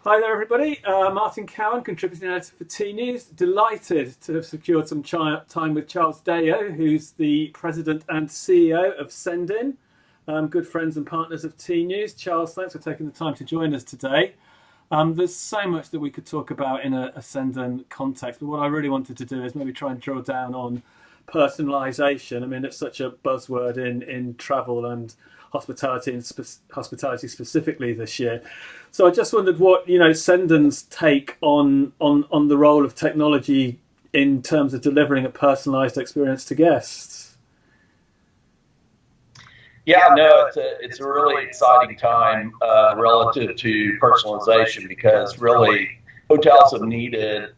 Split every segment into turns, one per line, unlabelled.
Hi there, everybody. Martin Cowan, contributing editor for T News. Delighted to have secured some time with Charles Deyo, who's the president and CEO of Cendyn. Good friends and partners of T News. Charles, thanks for taking the time to join us today. There's so much that we could talk about in a Cendyn context, but what I really wanted to do is maybe try and drill down on personalisation. I mean, it's such a buzzword in travel and hospitality, and hospitality specifically this year. So I just wondered what Cendyn's take on the role of technology in terms of delivering a personalised experience to guests.
Yeah, no, it's a really exciting time relative to personalization because really hotels have needed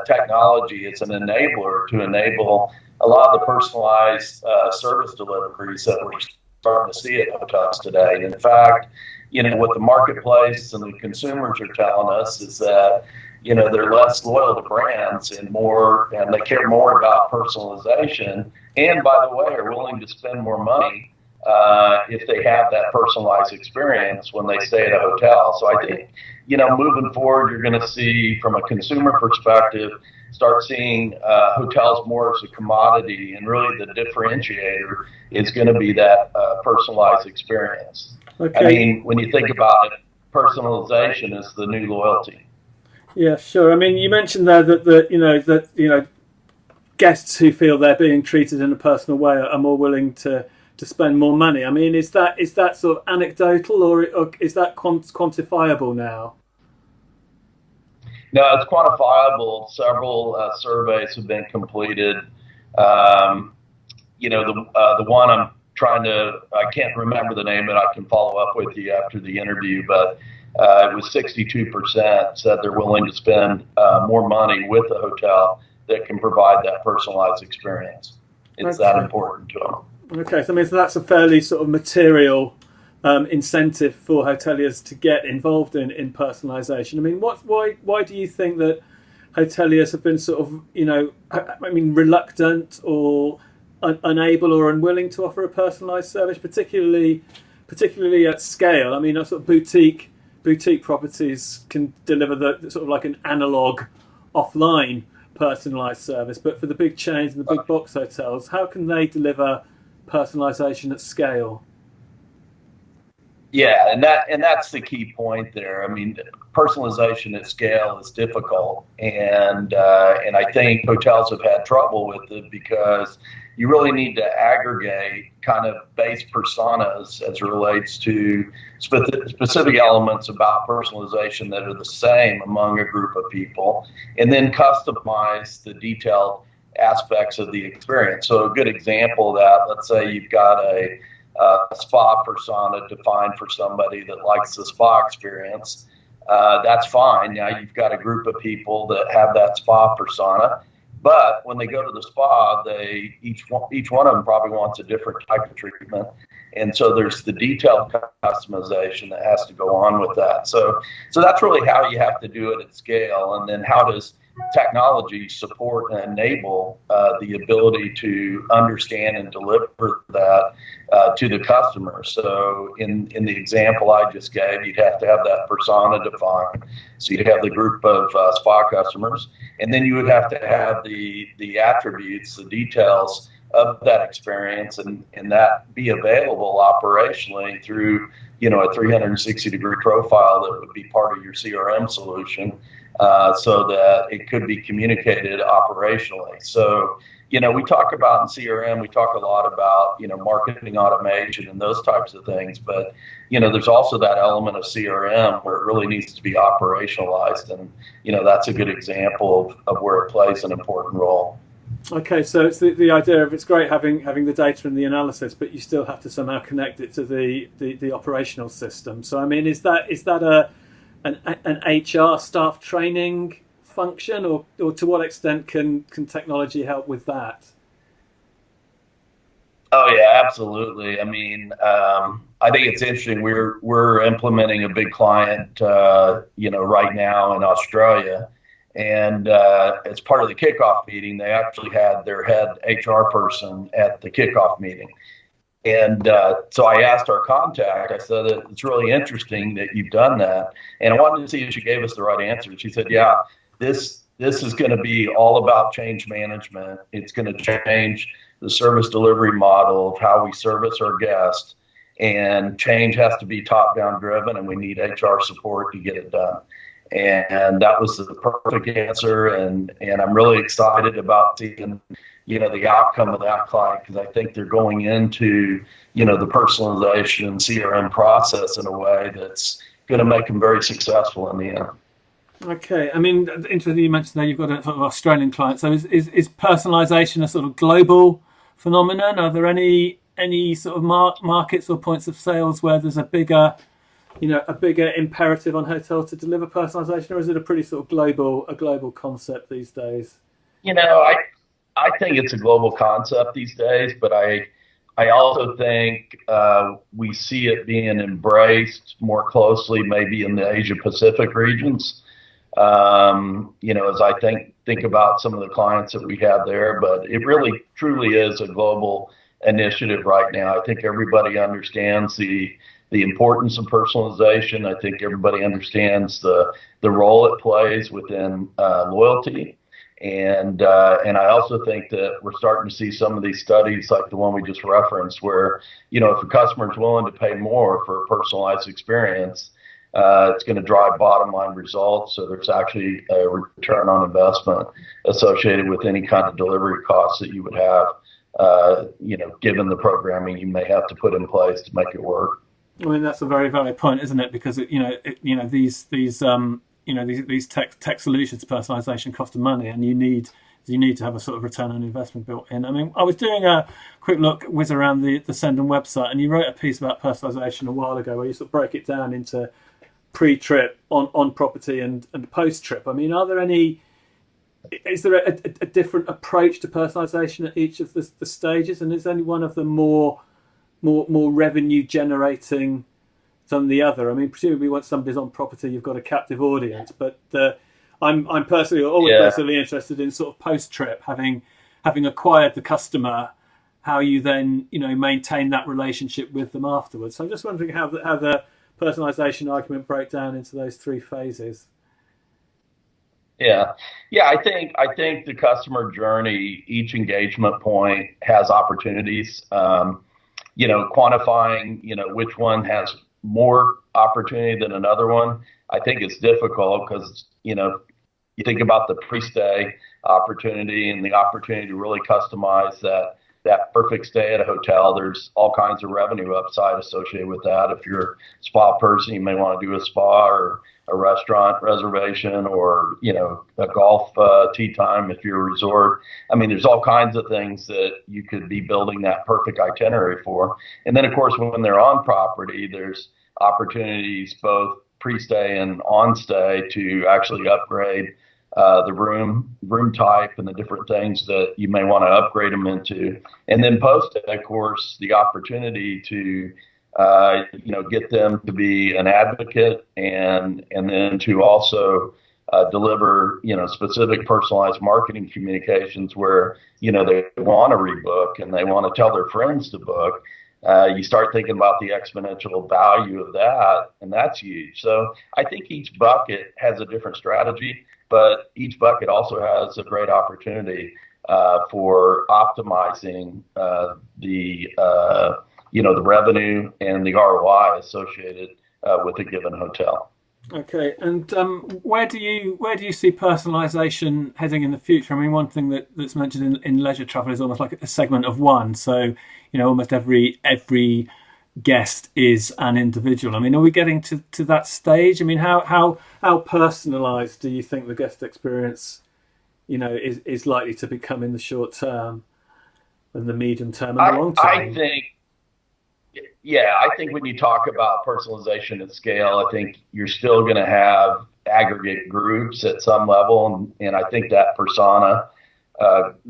technology as an enabler to enable a lot of the personalized service deliveries that we're starting to see at hotels today. And in fact, what the marketplace and the consumers are telling us is that, they're less loyal to brands and they care more about personalization. And by the way, are willing to spend more money if they have that personalized experience when they stay at a hotel. So I think, moving forward, you're going to see from a consumer perspective, start seeing hotels more as a commodity, and really the differentiator is going to be that personalized experience. Okay. I mean, when you think about it, personalization is the new loyalty.
Yeah, sure. I mean, you mentioned there that guests who feel they're being treated in a personal way are more willing to spend more money. I mean, is that sort of anecdotal or is that quantifiable now?
No, it's quantifiable. Several surveys have been completed. The one I can't remember the name, but I can follow up with you after the interview, but it was 62% said they're willing to spend more money with a hotel that can provide that personalized experience. It's that important to them.
Okay, so I mean, so that's a fairly sort of material incentive for hoteliers to get involved in personalisation. I mean, why do you think that hoteliers have been sort of, reluctant or unable or unwilling to offer a personalised service, particularly at scale? I mean, sort of boutique properties can deliver the sort of like an analog offline personalised service, but for the big chains and the big box hotels, how can they deliver personalization at scale?
Yeah, and that's the key point there. I mean, personalization at scale is difficult, and I think hotels have had trouble with it because you really need to aggregate kind of base personas as it relates to specific elements about personalization that are the same among a group of people, and then customize the detailed aspects of the experience. So a good example of that, let's say you've got a spa persona defined for somebody that likes the spa experience. That's fine. Now you've got a group of people that have that spa persona, but when they go to the spa, each one of them probably wants a different type of treatment. And so there's the detailed customization that has to go on with that. So that's really how you have to do it at scale. And then how does technology support and enable the ability to understand and deliver that to the customer? So in the example I just gave, you'd have to have that persona defined. So you'd have the group of spa customers, and then you would have to have the attributes, the details of that experience, and that be available operationally through a 360-degree profile that would be part of your CRM solution, so that it could be communicated operationally. So, we talk about in CRM, we talk a lot about, marketing automation and those types of things, but, there's also that element of CRM where it really needs to be operationalized. And, that's a good example of where it plays an important role.
Okay, so it's the idea of it's great having the data and the analysis, but you still have to somehow connect it to the operational system. So I mean, is that an HR staff training function, or to what extent can technology help with that?
Oh yeah, absolutely. I mean, I think it's interesting. We're implementing a big client, right now in Australia. And as part of the kickoff meeting, they actually had their head HR person at the kickoff meeting. And so I asked our contact, I said, it's really interesting that you've done that. And I wanted to see if she gave us the right answer. She said, yeah, this is going to be all about change management. It's going to change the service delivery model of how we service our guests. And change has to be top-down driven, and we need HR support to get it done. And that was the perfect answer. And I'm really excited about seeing the outcome of that client, because I think they're going into, the personalization CRM process in a way that's going to make them very successful in the end.
Okay, I mean, interesting you mentioned that you've got a sort of Australian client. So is personalisation a sort of global phenomenon? Are there any sort of markets or points of sales where there's a bigger imperative on hotels to deliver personalisation, or is it a pretty sort of global concept these days?
I think it's a global concept these days, but I also think we see it being embraced more closely maybe in the Asia Pacific regions. As I think about some of the clients that we have there, but it really truly is a global initiative right now. I think everybody understands the importance of personalization. I think everybody understands the role it plays within loyalty. And I also think that we're starting to see some of these studies like the one we just referenced where, if a customer is willing to pay more for a personalized experience, it's going to drive bottom line results. So there's actually a return on investment associated with any kind of delivery costs that you would have, given the programming you may have to put in place to make it work.
I mean, that's a very valid point, isn't it? Because these tech solutions, personalization, cost of money, and you need to have a sort of return on investment built in. I mean, I was doing a quick whiz around the Cendyn website, and you wrote a piece about personalization a while ago where you sort of break it down into pre-trip, on property, and post-trip. I mean, is there a different approach to personalization at each of the stages, and is any one of them more revenue generating than the other? I mean, presumably once somebody's on property, you've got a captive audience, but I'm personally personally interested in sort of post-trip, having acquired the customer, how you then maintain that relationship with them afterwards. So I'm just wondering how the personalization argument break down into those three phases.
Yeah. I think the customer journey, each engagement point has opportunities. Quantifying, which one has more opportunity than another one, I think it's difficult because, you think about the pre-stay opportunity and the opportunity to really customize that perfect stay at a hotel. There's all kinds of revenue upside associated with that. If you're a spa person, you may want to do a spa or a restaurant reservation or, a golf tee time if you're a resort. I mean, there's all kinds of things that you could be building that perfect itinerary for. And then, of course, when they're on property, there's opportunities both pre-stay and on-stay to actually upgrade the room type and the different things that you may want to upgrade them into. And then post, of course, the opportunity to, get them to be an advocate and then to also deliver, specific personalized marketing communications where, they want to rebook and they want to tell their friends to book. You start thinking about the exponential value of that, and that's huge. So I think each bucket has a different strategy, but each bucket also has a great opportunity for optimizing the revenue and the ROI associated with a given hotel.
Okay, and where do you see personalisation heading in the future? I mean, one thing that's mentioned in leisure travel is almost like a segment of one. So, almost every guest is an individual. I mean, are we getting to that stage? I mean, how personalised do you think the guest experience, is likely to become in the short term, and the medium term, and the long term?
I think when you talk about personalization at scale, I think you're still going to have aggregate groups at some level. And I think that persona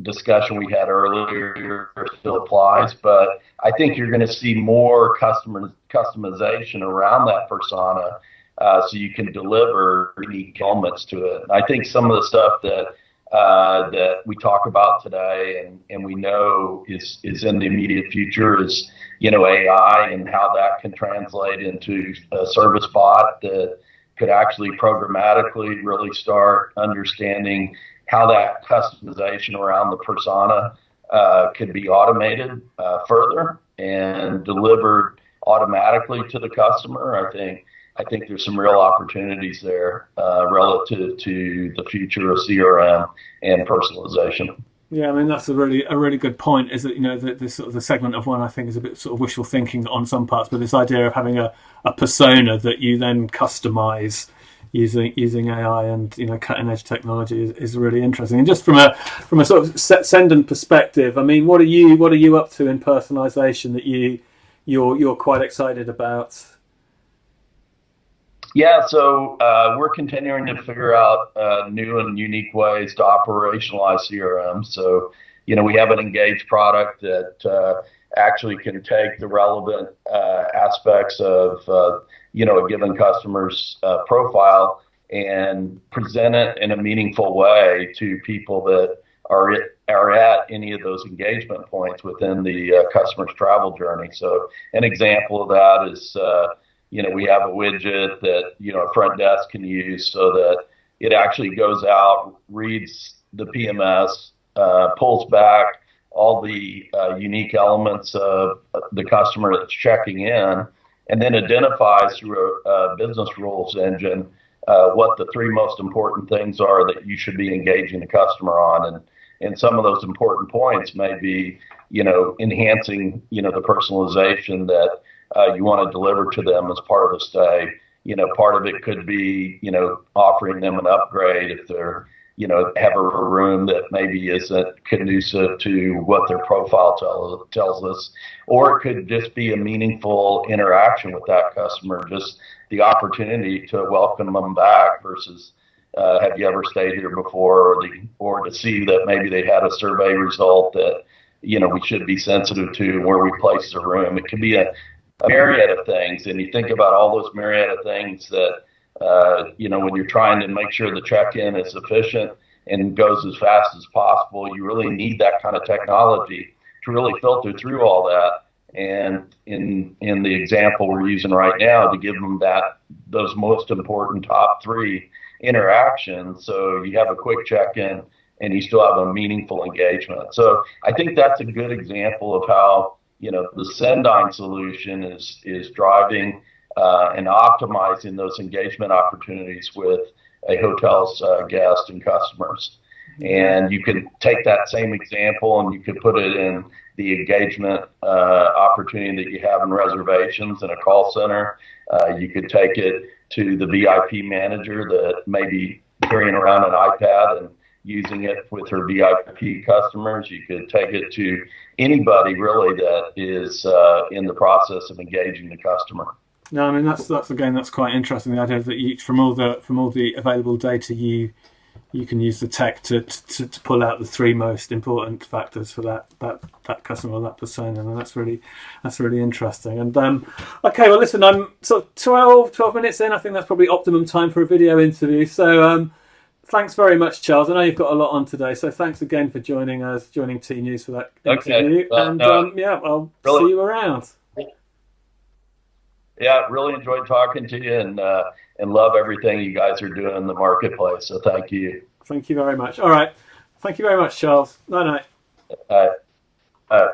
discussion we had earlier still applies. But I think you're going to see more customization around that persona so you can deliver unique elements to it. And I think some of the stuff that that we talk about today and we know is in the immediate future is, AI and how that can translate into a service bot that could actually programmatically really start understanding how that customization around the persona could be automated further and delivered automatically to the customer. I think there's some real opportunities there relative to the future of CRM and personalization.
Yeah, I mean that's a really good point. Is that this sort of the segment of one I think is a bit sort of wishful thinking on some parts, but this idea of having a persona that you then customize using AI and cutting edge technology is really interesting. And just from a sort of Cendyn perspective, I mean, what are you up to in personalization that you're quite excited about?
Yeah, so we're continuing to figure out new and unique ways to operationalize CRM. So, we have an Engage product that actually can take the relevant aspects of, a given customer's profile and present it in a meaningful way to people that are at any of those engagement points within the customer's travel journey. So an example of that is, we have a widget that, a front desk can use so that it actually goes out, reads the PMS, pulls back all the unique elements of the customer that's checking in, and then identifies through a business rules engine what the three most important things are that you should be engaging the customer on. And some of those important points may be, enhancing, the personalization that you want to deliver to them as part of the stay. Part of it could be, offering them an upgrade if they're, have a room that maybe isn't conducive to what their profile tells us, or it could just be a meaningful interaction with that customer, just the opportunity to welcome them back versus have you ever stayed here before, or to see that maybe they had a survey result that, we should be sensitive to where we place the room. It could be a myriad of things, and you think about all those myriad of things that when you're trying to make sure the check-in is efficient and goes as fast as possible, you really need that kind of technology to really filter through all that. And in the example we're using right now, to give them those most important top three interactions, so you have a quick check-in and you still have a meaningful engagement. So I think that's a good example of how the Cendyn solution is driving and optimizing those engagement opportunities with a hotel's guests and customers. And you can take that same example and you could put it in the engagement opportunity that you have in reservations in a call center. You could take it to the VIP manager that may be carrying around an iPad and using it with her VIP customers. You could take it to anybody really that is in the process of engaging the customer.
No, I mean that's quite interesting. The idea that from all the available data, you can use the tech to pull out the three most important factors for that customer or that persona, and that's really interesting. And okay, well listen, I'm sort of 12 minutes in. I think that's probably optimum time for a video interview. So thanks very much, Charles. I know you've got a lot on today, so thanks again for joining T News for that interview.
Well,
I'll see you around.
Yeah, really enjoyed talking to you and love everything you guys are doing in the marketplace. So thank you.
Thank you very much. All right. Thank you very much, Charles. Night.
All right.